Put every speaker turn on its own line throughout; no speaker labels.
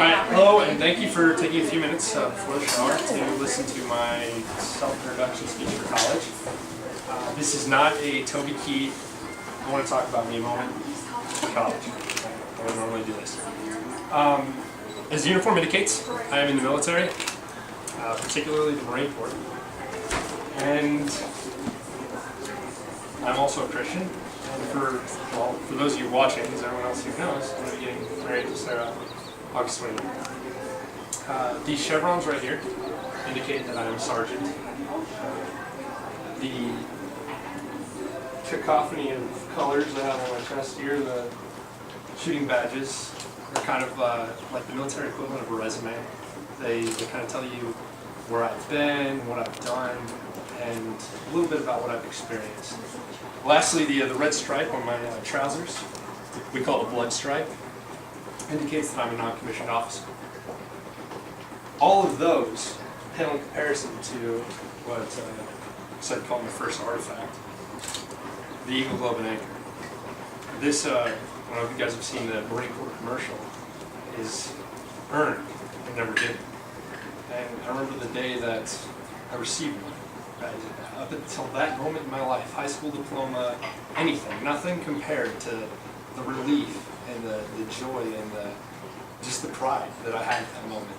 Alright, hello, and thank you for taking a few minutes before the shower to listen to my self-introduction speech for college. This is not a Toby Keith, I want to talk about me a moment, college. I don't normally do this. As the uniform indicates, I am in the military, particularly the Marine Corps. And I'm also a Christian. And for those of you watching, as everyone else here knows, I'm going to be getting married to Sarah August 29th. These chevrons right here indicate that I am a sergeant. The cacophony of colors I have on my chest here, the shooting badges, are kind of like the military equivalent of a resume. They kind of tell you where I've been, what I've done, and a little bit about what I've experienced. Lastly, the red stripe on my trousers, we call it a blood stripe, indicates that I'm a non-commissioned officer. All of those pale in comparison to what I'd call my first artifact, the Eagle Globe and Anchor. This, I don't know if you guys have seen the Marine Corps commercial, is earned and never given. And I remember the day that I received one. Up until that moment in my life, high school diploma, anything, nothing compared to the relief and the joy and just the pride that I had at that moment.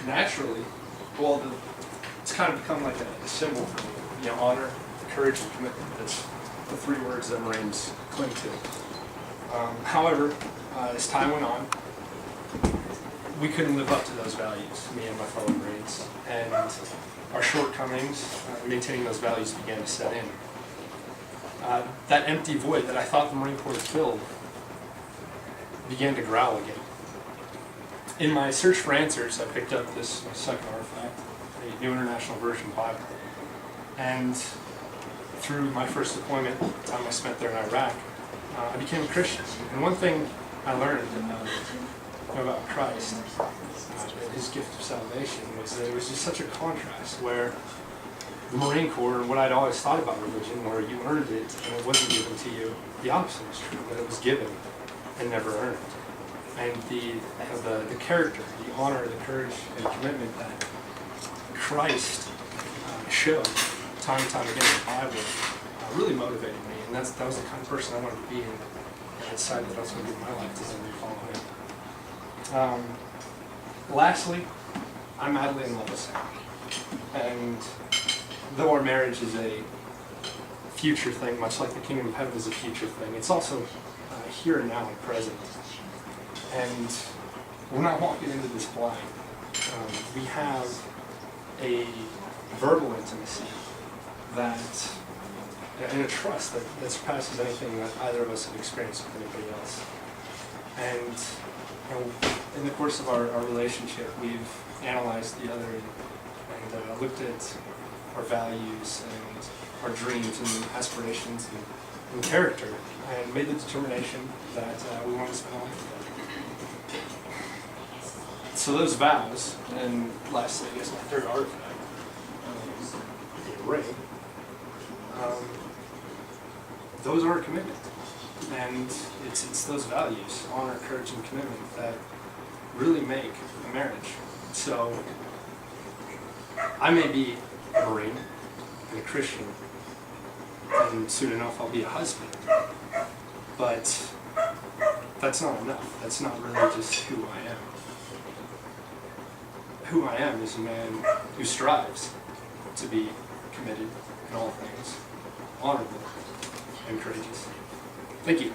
Naturally, well, it's kind of become like a symbol for me. You know, honor, courage, and commitment. That's the three words that Marines cling to. However, as time went on, we couldn't live up to those values, me and my fellow Marines, and our shortcomings maintaining those values began to set in. That empty void that I thought the Marine Corps filled began to growl again. In my search for answers, I picked up this second artifact, a New International Version Bible, and through my first deployment, the time I spent there in Iraq, I became a Christian. And one thing I learned about Christ, his gift of salvation, was that it was just such a contrast where the Marine Corps, and what I'd always thought about religion, where you earned it and it wasn't given to you, the opposite was true, that it was given and never earned. And the character, the honor, the courage, and the commitment that Christ showed time and time again in the Bible really motivated me, and that was the kind of person I wanted to be, and I decided that I was going to give my life to him and follow him. Lastly, I'm madly in love with Sarah. And though our marriage is a future thing, much like the kingdom of heaven is a future thing, it's also here and now and present. And we're not walking into this blind. We have a verbal intimacy that, and a trust that surpasses anything that either of us have experienced with anybody else. And in the course of our relationship, we've analyzed the other and looked at our values and our dreams and aspirations and character, and made the determination that we want to spend a life together. So those vows, and lastly, I guess my third artifact, the ring, those are a commitment. And it's those values, honor, courage, and commitment, that really make a marriage. So I may be a Marine and a Christian, and soon enough I'll be a husband, but that's not enough. That's not really just who I am. Who I am is a man who strives to be committed in all things, honorable, and courageous. Thank you.